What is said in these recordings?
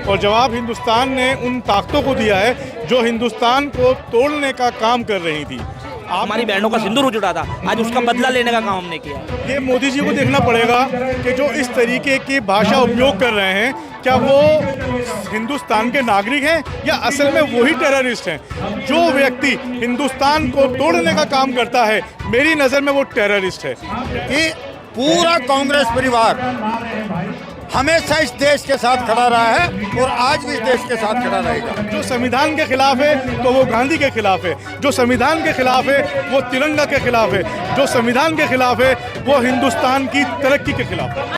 और जवाब हिंदुस्तान ने उन ताकतों को दिया है जो हिंदुस्तान को तोड़ने का काम कर रही थी। हमारी बहनों का सिंदूर उड़ा था, आज उसका बदला लेने का काम हमने किया। ये मोदी जी को देखना पड़ेगा कि जो इस तरीके की भाषा उपयोग कर रहे हैं, क्या वो हिंदुस्तान के नागरिक हैं या असल में वही टेररिस्ट हैं। जो व्यक्ति हिंदुस्तान को तोड़ने का काम करता है, मेरी नज़र में वो टेररिस्ट है। कि पूरा कांग्रेस परिवार हमेशा इस देश के साथ खड़ा रहा है और आज भी इस देश के साथ खड़ा रहेगा। जो संविधान के खिलाफ है तो वो गांधी के खिलाफ है, जो संविधान के खिलाफ है वो तिरंगा के खिलाफ है, जो संविधान के खिलाफ है वो हिंदुस्तान की तरक्की के खिलाफ है।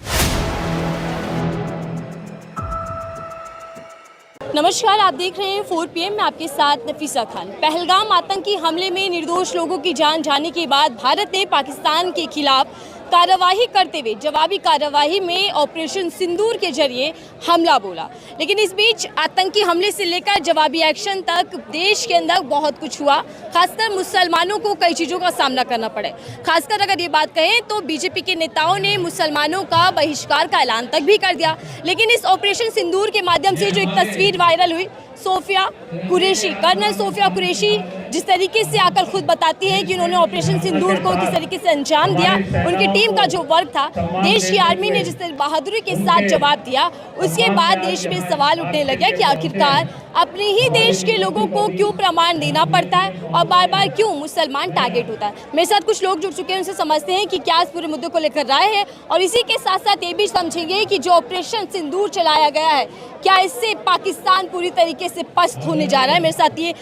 नमस्कार, आप देख रहे हैं 4 PM में आपके साथ नफीसा खान। पहलगाम आतंकी हमले में निर्दोष लोगों की जान जाने के बाद भारत ने पाकिस्तान के खिलाफ कार्रवाई करते हुए जवाबी कार्रवाई में ऑपरेशन सिंदूर के जरिए हमला बोला। लेकिन इस बीच आतंकी हमले से लेकर जवाबी एक्शन तक देश के अंदर बहुत कुछ हुआ। खासकर मुसलमानों को कई चीज़ों का सामना करना पड़े। खासकर अगर ये बात कहें तो बीजेपी के नेताओं ने मुसलमानों का बहिष्कार का ऐलान तक भी कर दिया। लेकिन इस ऑपरेशन सिंदूर के माध्यम से जो एक तस्वीर वायरल हुई, सोफिया कुरैशी, कर्नल सोफिया कुरैशी जिस तरीके से आकर खुद बताती है कि उन्होंने ऑपरेशन सिंदूर को किस तरीके से अंजाम दिया, उनकी टीम का जो वर्क था, देश की आर्मी ने जिस तरह बहादुरी के साथ जवाब दिया, उसके बाद देश में सवाल उठने लगे कि आखिरकार अपने ही देश के लोगों को क्यों प्रमाण देना पड़ता है और बार बार क्यों मुसलमान टारगेट होता है। मेरे साथ कुछ लोग जुड़ चुके हैं, उनसे समझते हैं कि क्या इस पूरे मुद्दे को लेकर राय है और इसी के साथ साथ ये भी समझेंगे कि जो ऑपरेशन सिंदूर चलाया गया है, क्या इससे पाकिस्तान पूरी तरीके से पस्त होने जा रहा है। मेरे साथ ये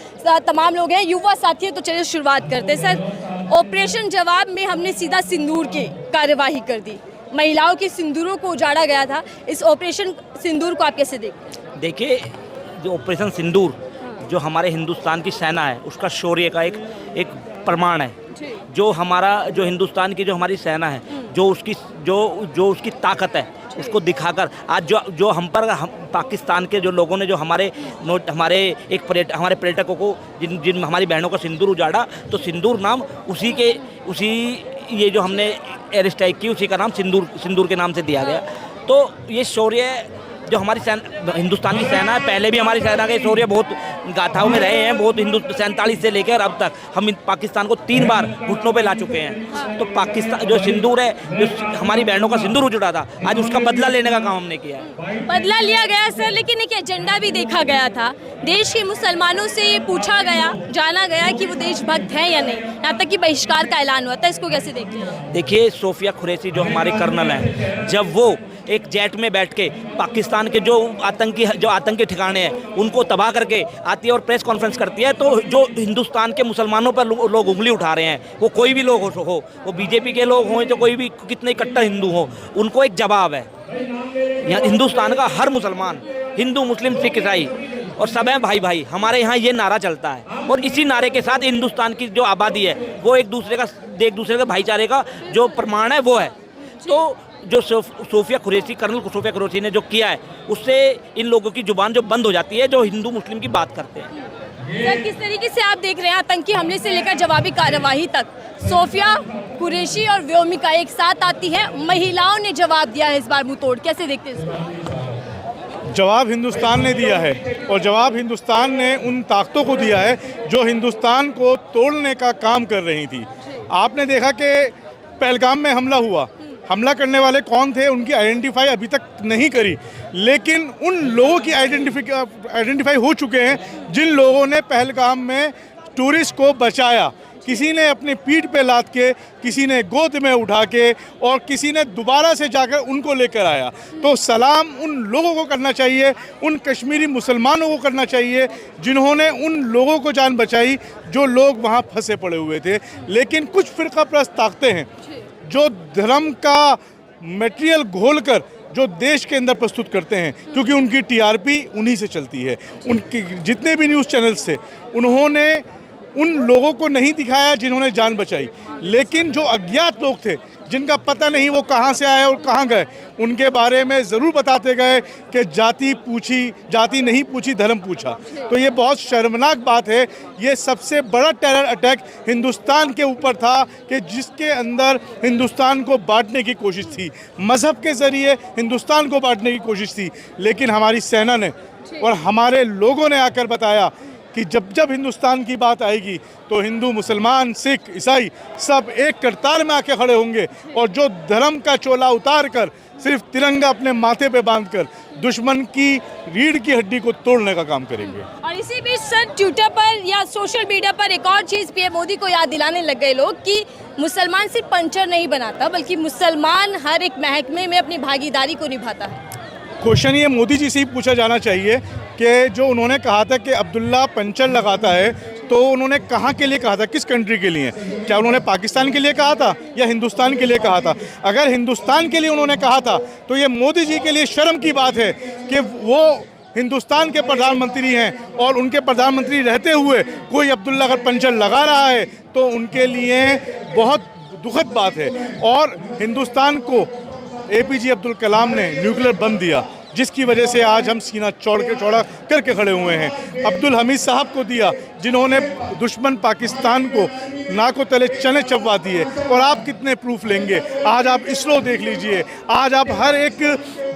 तमाम लोग हैं, युवा साथी हैं, तो चलिए शुरुआत करते हैं। सर, ऑपरेशन जवाब में हमने सीधा सिंदूर की कार्यवाही कर दी, महिलाओं के सिंदूरों को उजाड़ा गया था। इस ऑपरेशन सिंदूर को आप कैसे देखते हैं? देखिए, जो ऑपरेशन सिंदूर जो हमारे हिंदुस्तान की सेना है उसका शौर्य का एक प्रमाण है। जो हिंदुस्तान की जो हमारी सेना है, जो उसकी ताकत है, उसको दिखाकर आज जो हम पाकिस्तान के जो लोगों ने जो हमारे पर्यटकों को जिन हमारी बहनों का सिंदूर उजाड़ा, तो सिंदूर नाम उसी ये जो हमने एयर स्ट्राइक की उसी का नाम सिंदूर के नाम से दिया गया। तो ये शौर्य जो हमारी हिंदुस्तान की सेना है, पहले भी हमारी सेना के शौर्य बहुत गाथाओं में रहे हैं। बहुत 47 से लेकर अब तक हम पाकिस्तान को 3 बार घुटनों पे ला चुके हैं। तो पाकिस्तान जो सिंदूर है, जो हमारी बहनों का सिंदूर उड़ा था, आज उसका बदला लेने का काम हमने किया है। बदला लिया गया सर, लेकिन एक एजेंडा भी देखा गया था। देश के मुसलमानों से पूछा गया, जाना गया कि वो देशभक्त हैं या नहीं, यहाँ तक कि बहिष्कार का ऐलान हुआ था। इसको कैसे देखते हैं? देखिए, सोफिया कुरैशी जो हमारे कर्नल हैं, जब वो एक जेट में बैठ के पाकिस्तान के जो आतंकी ठिकाने हैं उनको तबाह करके आती है और प्रेस कॉन्फ्रेंस करती है, तो जो हिंदुस्तान के मुसलमानों पर लोग उंगली उठा रहे हैं, वो कोई भी लोग हो, वो बीजेपी के लोग हों तो कोई भी कितने कट्टर हिंदू हो, उनको एक जवाब है। यहाँ हिंदुस्तान का हर मुसलमान, हिंदू मुस्लिम सिख ईसाई और सब है भाई भाई। हमारे यहाँ ये नारा चलता है और इसी नारे के साथ हिंदुस्तान की जो आबादी है वो एक दूसरे के भाईचारे का जो प्रमाण है वो है। तो जो सोफिया कुरैशी, कर्नल सोफिया कुरैशी ने जो किया है, उससे इन लोगों की जुबान जो बंद हो जाती है जो हिंदू मुस्लिम की बात करते हैं। सर, किस तरीके से आप देख रहे हैं आतंकी हमले से लेकर जवाबी कार्यवाही तक? सोफिया कुरैशी और व्योमिका एक साथ आती है, महिलाओं ने जवाब दिया है इस बार मुंह तोड़, कैसे देखते हैं इसको? जवाब हिंदुस्तान ने दिया है और जवाब हिंदुस्तान ने उन ताकतों को दिया है जो हिंदुस्तान को तोड़ने का काम कर रही थी। आपने देखा कि पहलगाम में हमला हुआ, हमला करने वाले कौन थे उनकी आइडेंटिफाई अभी तक नहीं करी, लेकिन उन लोगों की आइडेंटिफाई हो चुके हैं जिन लोगों ने पहलगाम में टूरिस्ट को बचाया। किसी ने अपनी पीठ पे लाद के, किसी ने गोद में उठा के और किसी ने दोबारा से जाकर उनको लेकर आया। तो सलाम उन लोगों को करना चाहिए, उन कश्मीरी मुसलमानों को करना चाहिए जिन्होंने उन लोगों को जान बचाई जो लोग वहाँ फंसे पड़े हुए थे। लेकिन कुछ फिरका परस्त ताकतें हैं जो धर्म का मटेरियल घोलकर जो देश के अंदर प्रस्तुत करते हैं, क्योंकि उनकी टीआरपी उन्हीं से चलती है। उनके जितने भी न्यूज़ चैनल्स थे उन्होंने उन लोगों को नहीं दिखाया जिन्होंने जान बचाई, लेकिन जो अज्ञात लोग थे जिनका पता नहीं वो कहाँ से आए और कहाँ गए, उनके बारे में ज़रूर बताते गए कि जाति नहीं पूछी धर्म पूछा। तो ये बहुत शर्मनाक बात है। ये सबसे बड़ा टेरर अटैक हिंदुस्तान के ऊपर था कि जिसके अंदर हिंदुस्तान को बांटने की कोशिश थी, मज़हब के ज़रिए हिंदुस्तान को बांटने की कोशिश थी। लेकिन हमारी सेना ने और हमारे लोगों ने आकर बताया कि जब हिंदुस्तान की बात आएगी तो हिंदू, मुसलमान, सिख, ईसाई सब एक कतार में आके खड़े होंगे और जो धर्म का चोला उतार कर सिर्फ तिरंगा अपने माथे पे बांधकर दुश्मन की रीढ़ की हड्डी को तोड़ने का काम करेंगे। और इसी बीच सर ट्विटर पर या सोशल मीडिया पर एक और चीज़ पीएम मोदी को याद दिलाने लग गए लोग कि मुसलमान सिर्फ पंचर नहीं बनाता बल्कि मुसलमान हर एक महकमे में अपनी भागीदारी को निभाता है। क्वेश्चन ये मोदी जी से ही पूछा जाना चाहिए कि जो उन्होंने कहा था कि अब्दुल्ला पंचर लगाता है, तो उन्होंने कहाँ के लिए कहा था, किस कंट्री के लिए? क्या उन्होंने पाकिस्तान के लिए कहा था या हिंदुस्तान के लिए कहा था? अगर हिंदुस्तान के लिए उन्होंने कहा था तो ये मोदी जी के लिए शर्म की बात है कि वो हिंदुस्तान के प्रधानमंत्री हैं और उनके प्रधानमंत्री रहते हुए कोई अब्दुल्ला अगर पंचर लगा रहा है तो उनके लिए बहुत दुखद बात है। और हिंदुस्तान को APJ अब्दुल कलाम ने न्यूक्लियर बम दिया, जिसकी वजह से आज हम सीना चौड़ा करके खड़े हुए हैं। अब्दुल हमीद साहब को दिया, जिन्होंने दुश्मन पाकिस्तान को नाकों तले चने चबवा दिए। और आप कितने प्रूफ लेंगे? आज आप इसरो देख लीजिए, आज आप हर एक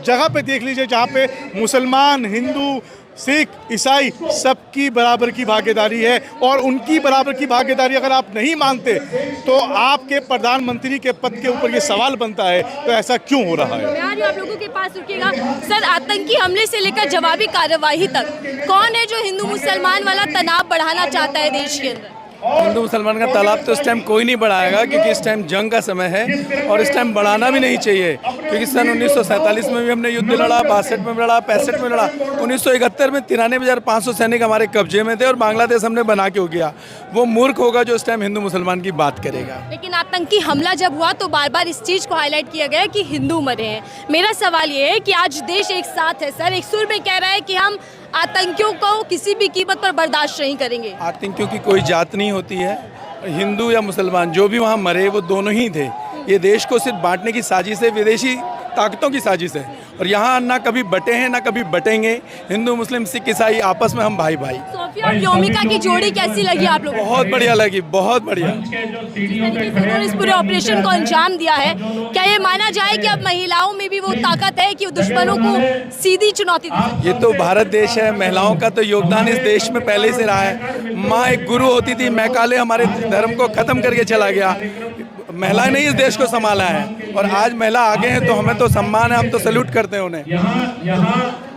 जगह पे देख लीजिए जहाँ पे मुसलमान, हिंदू, सिख, ईसाई सबकी बराबर की भागीदारी है। और उनकी बराबर की भागीदारी अगर आप नहीं मानते तो आपके प्रधानमंत्री के पद के ऊपर ये सवाल बनता है, तो ऐसा क्यों हो रहा है? मैं आप लोगों के पास रुकिएगा सर। आतंकी हमले से लेकर जवाबी कार्यवाही तक कौन है जो हिंदू मुसलमान वाला तनाव बढ़ाना चाहता है देश के अंदर? हिंदू मुसलमान का तालाब तो इस टाइम कोई नहीं बढ़ाएगा, क्योंकि इस टाइम जंग का समय है और इस टाइम बढ़ाना भी नहीं चाहिए। क्योंकि सन 1947 में भी हमने युद्ध लड़ा, 62 में लड़ा, 65 में लड़ा, 1971 में 93,500 सैनिक हमारे कब्जे में थे और बांग्लादेश हमने बना के हो गया। वो मूर्ख होगा जो इस टाइम हिंदू मुसलमान की बात करेगा। लेकिन आतंकी हमला जब हुआ तो बार बार इस चीज़ को हाईलाइट किया गया कि हिंदू मरे हैं। मेरा सवाल ये है कि आज देश एक साथ है सर, एक सुर में कह रहा है कि हम आतंकियों को किसी भी कीमत पर बर्दाश्त नहीं करेंगे। आतंकियों की कोई जात नहीं होती है, हिंदू या मुसलमान जो भी वहाँ मरे वो दोनों ही थे। ये देश को सिर्फ बांटने की साजिश है, विदेशी ताकतों की साजिश है। और यहाँ ना कभी बटे हैं ना कभी बटेंगे। हिंदू, मुस्लिम, सिख, ईसाई आपस में हम भाई भाई। सोफिया और योमिका की जोड़ी कैसी लगी आप लोगों को? बहुत बढ़िया लगी, बहुत बढ़िया। उन्होंने इस पूरे ऑपरेशन को अंजाम दिया है, क्या ये माना जाए कि अब महिलाओं में भी वो ताकत है कि वो दुश्मनों को सीधी चुनौती दे सकती? ये तो भारत देश है, महिलाओं का तो योगदान इस देश में पहले से रहा है। माँ एक गुरु होती थी, मैकाले हमारे धर्म को खत्म करके चला गया। महिलाएं ने इस देश को संभाला है और आज महिला आगे हैं तो हमें तो सम्मान है, हम तो सैल्यूट करते हैं उन्हें।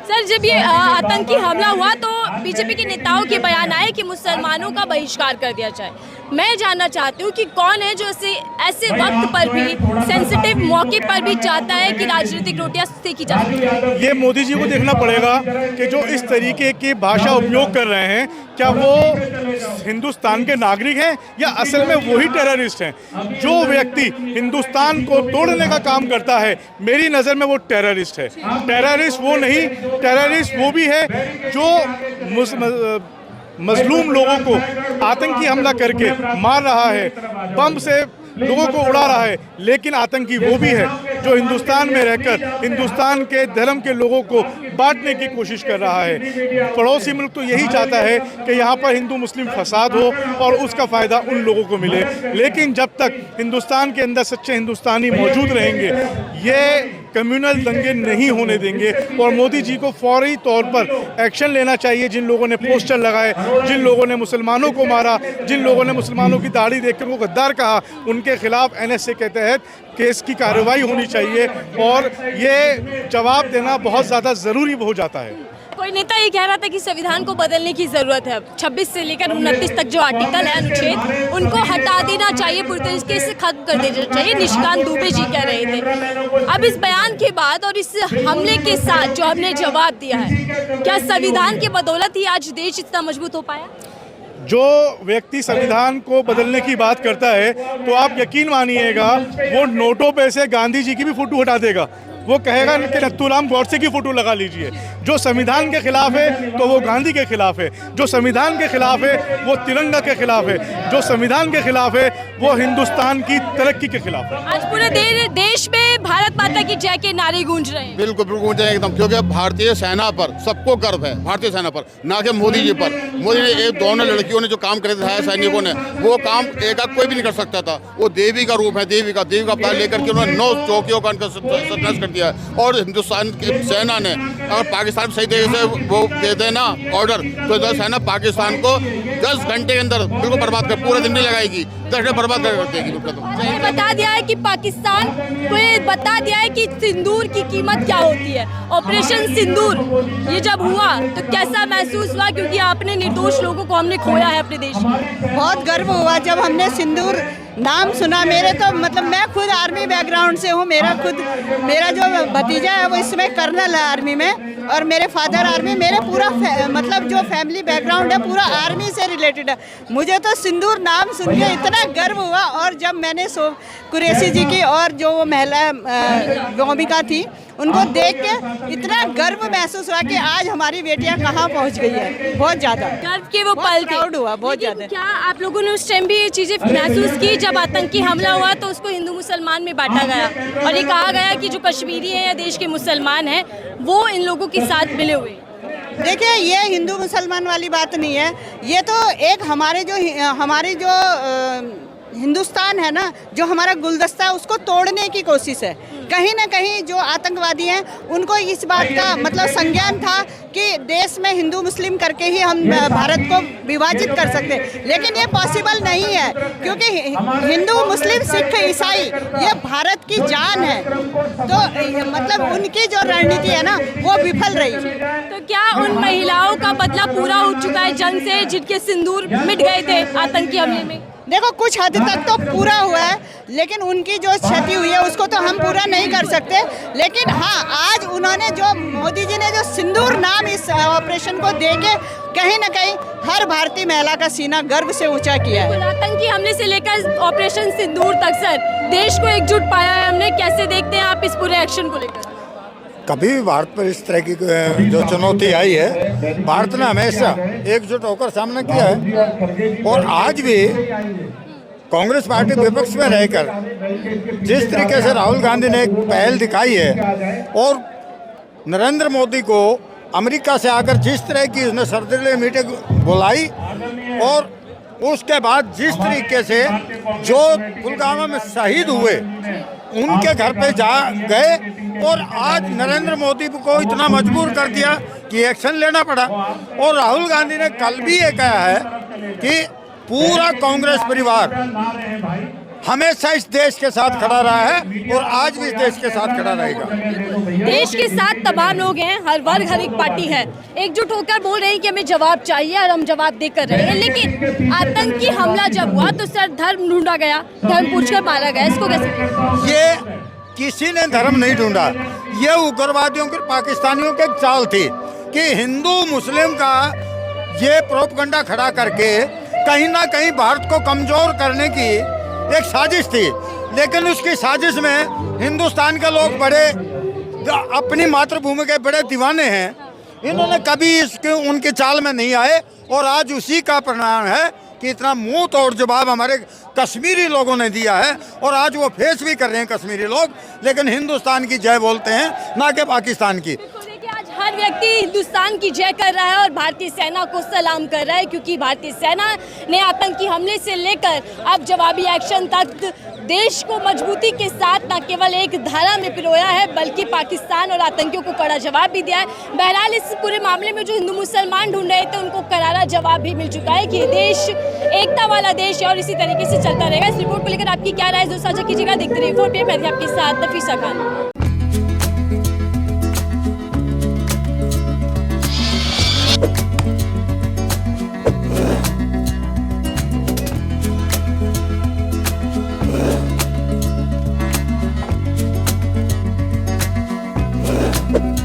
सर जब ये आतंकी हमला हुआ तो बीजेपी के नेताओं के बयान आए कि मुसलमानों का बहिष्कार कर दिया जाए। मैं जानना चाहती हूँ कि कौन है जो ऐसे वक्त पर भी, सेंसिटिव मौके पर भी चाहता है कि राजनीतिक रोटियां सेकी जाए? ये मोदी जी को देखना पड़ेगा कि जो इस तरीके की भाषा उपयोग कर रहे हैं, क्या वो हिंदुस्तान के नागरिक हैं या असल में वही टेररिस्ट हैं? जो व्यक्ति हिंदुस्तान को तोड़ने का काम करता है, मेरी नज़र में वो टेररिस्ट है। टेररिस्ट वो नहीं, टेररिस्ट वो भी है जो मजलूम लोगों को आतंकी हमला करके मार रहा है, बम से लोगों को उड़ा रहा है। लेकिन आतंकी वो भी है जो हिंदुस्तान में रहकर हिंदुस्तान के धर्म के लोगों को बांटने की कोशिश कर रहा है। पड़ोसी मुल्क तो यही चाहता है कि यहाँ पर हिंदू मुस्लिम फसाद हो और उसका फ़ायदा उन लोगों को मिले। लेकिन जब तक हिंदुस्तान के अंदर सच्चे हिंदुस्तानी मौजूद रहेंगे, ये कम्युनल दंगे नहीं होने देंगे। और मोदी जी को फौरी तौर पर एक्शन लेना चाहिए। जिन लोगों ने पोस्टर लगाए, जिन लोगों ने मुसलमानों को मारा, जिन लोगों ने मुसलमानों की दाढ़ी देखकर वो गद्दार कहा, उनके खिलाफ NSA के तहत केस की कार्रवाई होनी चाहिए और ये जवाब देना बहुत ज़्यादा ज़रूरी हो जाता है। कोई नेता ये कह रहा था कि संविधान को बदलने की जरूरत है। 26 से लेकर 29 तक जो आर्टिकल है, अनुच्छेद, उनको हटा देना चाहिए, पूरी तरीके से खत्म कर देना चाहिए। निशिकांत दुबे जी कह रहे थे। अब इस बयान के बाद और इस हमले के साथ जो हमने जवाब दिया है, क्या संविधान के बदौलत ही आज देश इतना मजबूत हो पाया? जो व्यक्ति संविधान को बदलने की बात करता है तो आप यकीन मानिएगा वो नोटों पे से गांधी जी की भी फोटो हटा देगा। वो कहेगा कि नथुराम गौडसे की फ़ोटो लगा लीजिए। जो संविधान के खिलाफ है तो वो गांधी के खिलाफ है, जो संविधान के खिलाफ है वो तिरंगा के खिलाफ है, जो संविधान के खिलाफ है वो हिंदुस्तान की तरक्की के खिलाफ है। आज पूरे देश में भारत माता की जय के नारे गूंज रहे हैं। बिल्कुल बिल्कुल गूंज रहे हैं एकदम, क्योंकि भारतीय सेना पर सबको गर्व है, भारतीय सेना पर, ना कि मोदी जी पर। मोदी ने एक दोनों लड़कियों ने जो काम करे दिखाया सैनिकों ने, वो काम एकाक कोई भी नहीं कर सकता था। वो देवी का रूप है, देवी का अवतार लेकर के उन्होंने 9 चौकियों का सत्यानाश कर दिया है। और हिंदुस्तान की सेना ने अगर पाकिस्तान सही तरीके से वो दे देना ऑर्डर, तो सेना पाकिस्तान को 10 घंटे के अंदर बिल्कुल बर्बाद कर, पूरा दिन नहीं लगाएगी, 10 घंटे बर्बाद कर देगी। ये बता दिया है कि पाकिस्तान को ये बता दिया है कि सिंदूर की कीमत क्या होती है। ऑपरेशन सिंदूर ये जब हुआ तो कैसा महसूस हुआ, क्योंकि आपने निर्दोष लोगों को हमने खोया है अपने देश में। बहुत गर्व हुआ जब हमने सिंदूर नाम सुना। मेरे तो मतलब मैं खुद आर्मी बैकग्राउंड से हूँ, मेरा जो भतीजा है वो इसमें कर्नल है आर्मी में, और मेरे फादर आर्मी, मेरे पूरा मतलब जो फैमिली बैकग्राउंड है पूरा आर्मी से रिलेटेड है। मुझे तो सिंदूर नाम सुन के इतना गर्व हुआ, और जब मैंने कुरैशी जी की और जो वो महिला भूमिका थी उनको देख के इतना गर्व महसूस हुआ कि आज हमारी बेटियां कहाँ पहुँच गई है। बहुत ज़्यादा गर्व के वो पल थे, प्राउड हुआ बहुत लेकिन ज़्यादा। क्या आप लोगों ने उस टाइम भी ये चीज़ें महसूस की जब आतंकी हमला हुआ तो उसको हिंदू मुसलमान में बांटा गया और ये कहा गया कि जो कश्मीरी हैं या देश के मुसलमान हैं वो इन लोगों के साथ मिले हुए? देखिए, ये हिंदू मुसलमान वाली बात नहीं है, ये तो एक हमारे जो हिंदुस्तान है ना, जो हमारा गुलदस्ता है उसको तोड़ने की कोशिश है। कहीं ना कहीं जो आतंकवादी हैं उनको इस बात का मतलब संज्ञान था कि देश में हिंदू मुस्लिम करके ही हम भारत को विभाजित कर सकते हैं, लेकिन ये पॉसिबल नहीं है, क्योंकि हिंदू मुस्लिम सिख ईसाई ये भारत की जान है। तो मतलब उनकी जो रणनीति है ना वो विफल रही। तो क्या उन महिलाओं का बदला पूरा हो चुका है जंग से, जिनके सिंदूर मिट गए थे आतंकी हमले में? देखो, कुछ हद तक तो पूरा हुआ है, लेकिन उनकी जो क्षति हुई है उसको तो हम पूरा नहीं कर सकते। लेकिन हाँ, आज उन्होंने जो मोदी जी ने जो सिंदूर नाम इस ऑपरेशन को देके कहीं ना कहीं हर भारतीय महिला का सीना गर्व से ऊंचा किया है। आतंकी हमले से लेकर ऑपरेशन सिंदूर तक सर देश को एकजुट पाया है हमने। कैसे देखते हैं आप इस पूरे एक्शन को लेकर? कभी भी भारत पर इस तरह की जो चुनौती आई है, भारत ने हमेशा एकजुट होकर सामना किया है। और आज भी कांग्रेस पार्टी विपक्ष में रहकर जिस तरीके से राहुल गांधी ने एक पहल दिखाई है, और नरेंद्र मोदी को अमेरिका से आकर जिस तरह की उसने सर्वदलीय मीटिंग बुलाई, और उसके बाद जिस तरीके से जो पुलवामा में शहीद हुए उनके घर पे जा गए, और आज नरेंद्र मोदी को इतना मजबूर कर दिया कि एक्शन लेना पड़ा। और राहुल गांधी ने कल भी ये कहा है कि पूरा कांग्रेस परिवार हमेशा इस देश के साथ खड़ा रहा है और आज भी इस देश के साथ खड़ा रहेगा। देश के साथ तमाम लोग हैं, हर वर्ग हर एक पार्टी है, एकजुट होकर बोल रहे हैं कि हमें जवाब चाहिए और हम जवाब देकर रहे हैं। लेकिन आतंकी हमला जब हुआ तो सर धर्म ढूंढा गया, धर्म पूछकर मारा गया, इसको कैसे? ये किसी ने धर्म नहीं ढूंढा, ये उग्रवादियों की, पाकिस्तानियों की एक चाल थी कि हिंदू मुस्लिम का ये प्रोपगंडा खड़ा करके कहीं ना कहीं भारत को कमजोर करने की एक साजिश थी। लेकिन उसकी साजिश में हिंदुस्तान के लोग बड़े, अपनी मातृभूमि के बड़े दीवाने हैं, इन्होंने कभी इसके उनकी चाल में नहीं आए। और आज उसी का परिणाम है कि इतना मुंह तोड़ जवाब हमारे कश्मीरी लोगों ने दिया है, और आज वो फेस भी कर रहे हैं कश्मीरी लोग, लेकिन हिंदुस्तान की जय बोलते हैं, ना कि पाकिस्तान की। आज हर व्यक्ति हिंदुस्तान की जय कर रहा है और भारतीय सेना को सलाम कर रहा है, क्योंकि भारतीय सेना ने आतंकी हमले से लेकर अब जवाबी एक्शन तक देश को मजबूती के साथ न केवल एक धारा में पिरोया है, बल्कि पाकिस्तान और आतंकियों को कड़ा जवाब भी दिया है। बहरहाल इस पूरे मामले में जो हिंदू मुसलमान ढूंढ रहे थे उनको करारा जवाब भी मिल चुका है कि ये देश एकता वाला देश है और इसी तरीके से चलता रहेगा। इस रिपोर्ट को लेकर आपकी क्या राय है, साझा कीजिएगा। देखते रहिए 4PM, मैं आपके साथ Nafisa Khan. We'll be right back.